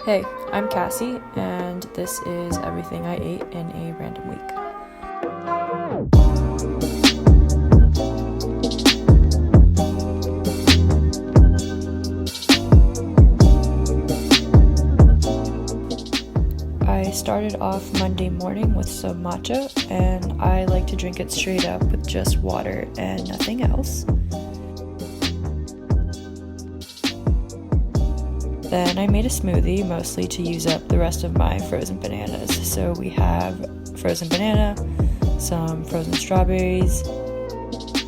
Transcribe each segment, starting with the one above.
Hey, I'm Cassie, and this is everything I ate in a random week. I started off Monday morning with some matcha, and I like to drink it straight up with just water and nothing else. Then I made a smoothie, mostly to use up the rest of my frozen bananas. So we have frozen banana, some frozen strawberries,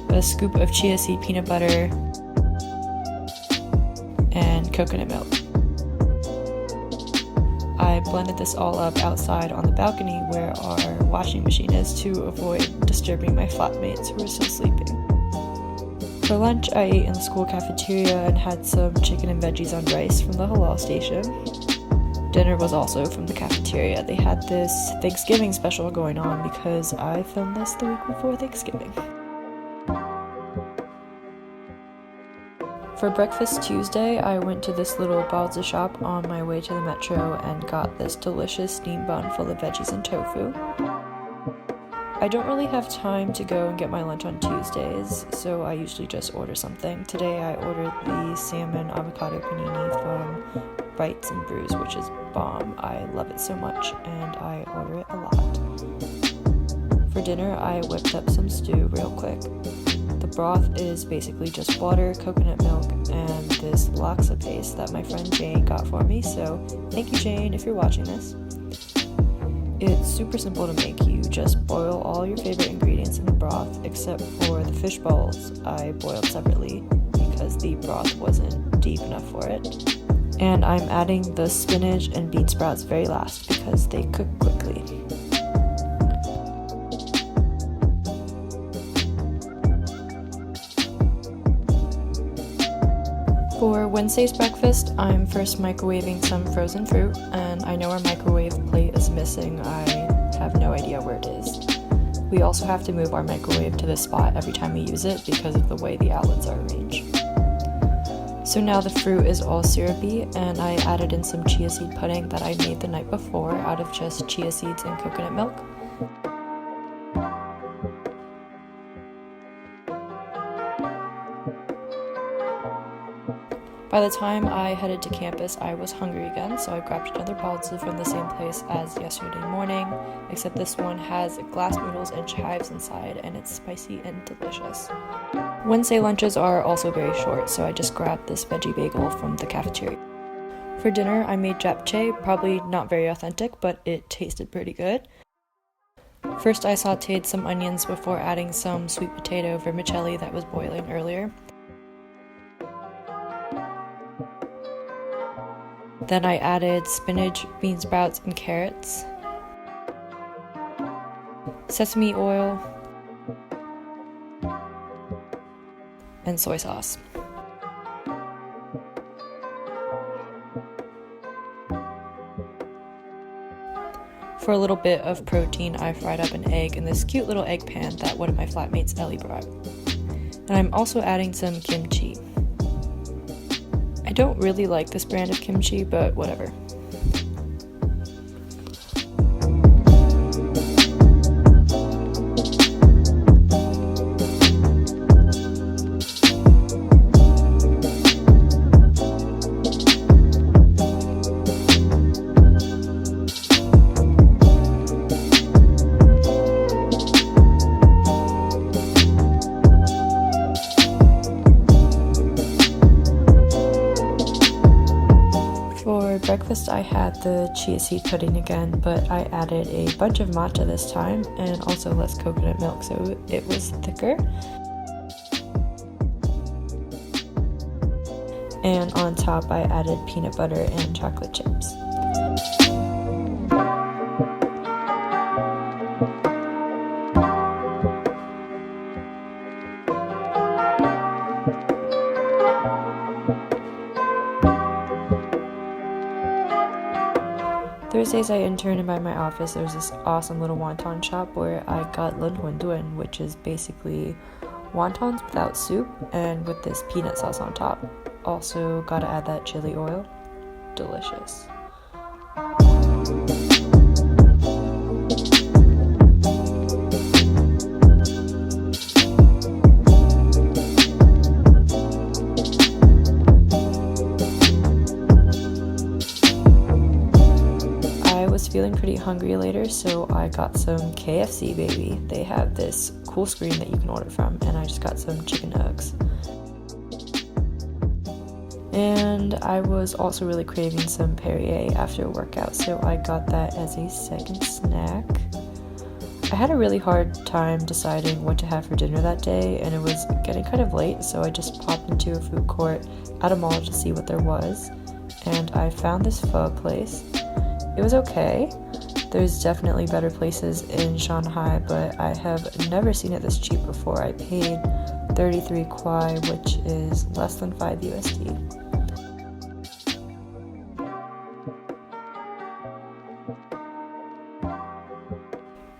a scoop of chia seed peanut butter, and coconut milk. I blended this all up outside on the balcony where our washing machine is to avoid disturbing my flatmates who are still sleeping. For lunch, I ate in the school cafeteria and had some chicken and veggies on rice from the halal station. Dinner was also from the cafeteria. They had this Thanksgiving special going on because I filmed this the week before Thanksgiving. For breakfast Tuesday, I went to this little balza shop on my way to the metro and got this delicious steamed bun full of veggies and tofu. I don't really have time to go and get my lunch on Tuesdays, so I usually just order something. Today I ordered the salmon avocado panini from Bites and Brews, which is bomb. I love it so much, and I order it a lot. For dinner, I whipped up some stew real quick. The broth is basically just water, coconut milk, and this laksa paste that my friend Jane got for me, so thank you, Jane, if you're watching this. It's super simple to make. You just boil all your favorite ingredients in the broth, except for the fish balls I boiled separately because the broth wasn't deep enough for it. And I'm adding the spinach and bean sprouts very last because they cook quickly. For Wednesday's breakfast, I'm first microwaving some frozen fruit, and I know our microwave plate is missing. I have no idea where it is. We also have to move our microwave to this spot every time we use it because of the way the outlets are arranged. So now the fruit is all syrupy, and I added in some chia seed pudding that I made the night before out of just chia seeds and coconut milk. By the time I headed to campus, I was hungry again, so I grabbed another balza from the same place as yesterday morning, except this one has glass noodles and chives inside, and it's spicy and delicious. Wednesday lunches are also very short, so I just grabbed this veggie bagel from the cafeteria. For dinner, I made japchae, probably not very authentic, but it tasted pretty good. First, I sauteed some onions before adding some sweet potato vermicelli that was boiling earlier. Then I added spinach, bean sprouts, and carrots, sesame oil, and soy sauce. For a little bit of protein, I fried up an egg in this cute little egg pan that one of my flatmates, Ellie, brought. And I'm also adding some kimchi. I don't really like this brand of kimchi, but whatever. For breakfast, I had the chia seed pudding again, but I added a bunch of matcha this time and also less coconut milk, so it was thicker. And on top, I added peanut butter and chocolate chips. Thursdays I interned, and by my office there's this awesome little wonton shop where I got lun huan duan, which is basically wontons without soup and with this peanut sauce on top. Also gotta add that chili oil. Delicious. hungry later, so I got some KFC, baby. They have this cool screen that you can order from, and I just got some chicken nuggets. And I was also really craving some Perrier after a workout, so I got that as a second snack. I had a really hard time deciding what to have for dinner that day, and it was getting kind of late, so I just popped into a food court at a mall to see what there was, and I found this pho place. It was okay. There's definitely better places in Shanghai, but I have never seen it this cheap before. I paid 33 kwai, which is less than 5 USD.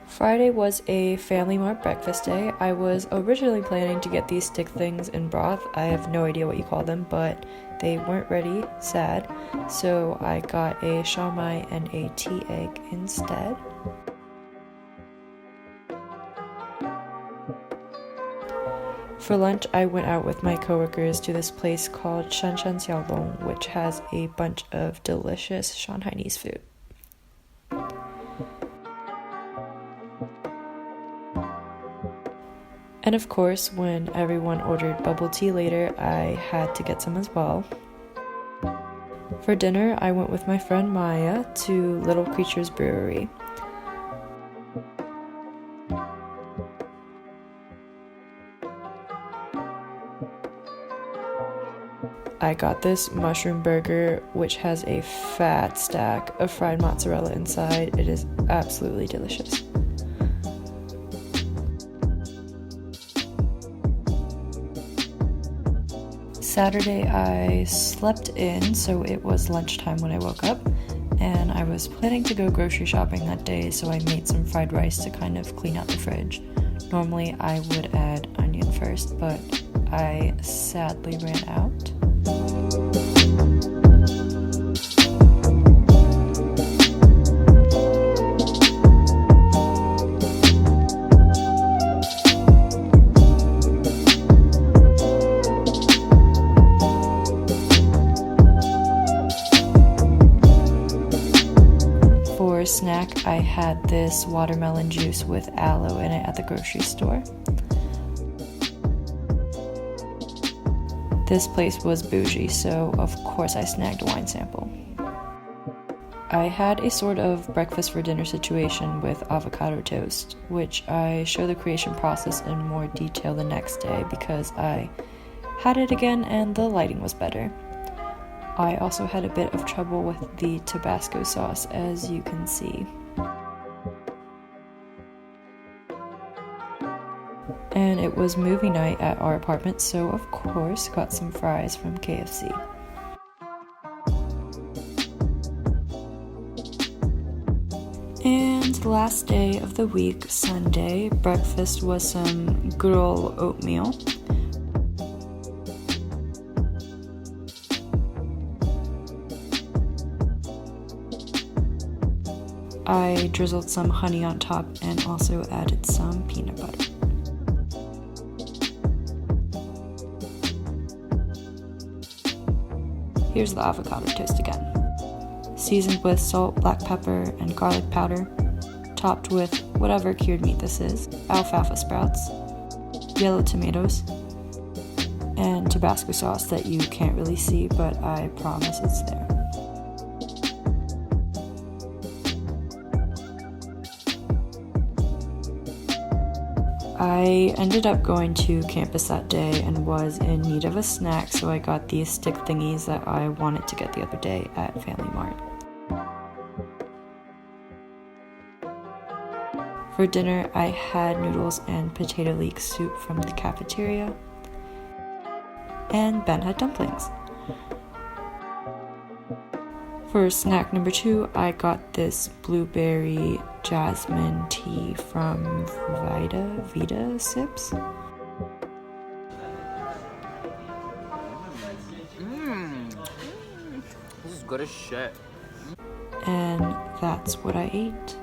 Friday was a Family Mart breakfast day. I was originally planning to get these stick things in broth. I have no idea what you call them, but they weren't ready, sad, so I got a shawmai and a tea egg instead. For lunch, I went out with my coworkers to this place called Shanshan Xiaolong, which has a bunch of delicious Shanghainese food. And of course, when everyone ordered bubble tea later, I had to get some as well. For dinner, I went with my friend Maya to Little Creatures Brewery. I got this mushroom burger, which has a fat stack of fried mozzarella inside. It is absolutely delicious. Saturday I slept in, so it was lunchtime when I woke up, and I was planning to go grocery shopping that day, so I made some fried rice to kind of clean out the fridge. Normally I would add onion first, but I sadly ran out. For snack, I had this watermelon juice with aloe in it at the grocery store. This place was bougie, so of course I snagged a wine sample. I had a sort of breakfast for dinner situation with avocado toast, which I show the creation process in more detail the next day because I had it again and the lighting was better. I also had a bit of trouble with the Tabasco sauce, as you can see. And it was movie night at our apartment, so of course got some fries from KFC. And last day of the week, Sunday, breakfast was some good old oatmeal. I drizzled some honey on top and also added some peanut butter. Here's the avocado toast again. Seasoned with salt, black pepper, and garlic powder. Topped with whatever cured meat this is, alfalfa sprouts, yellow tomatoes, and Tabasco sauce that you can't really see, but I promise it's there. I ended up going to campus that day and was in need of a snack, so I got these stick thingies that I wanted to get the other day at Family Mart. For dinner, I had noodles and potato leek soup from the cafeteria, and Ben had dumplings. For snack number 2, I got this blueberry jasmine tea from Vita Sips. This is good as shit. And that's what I ate.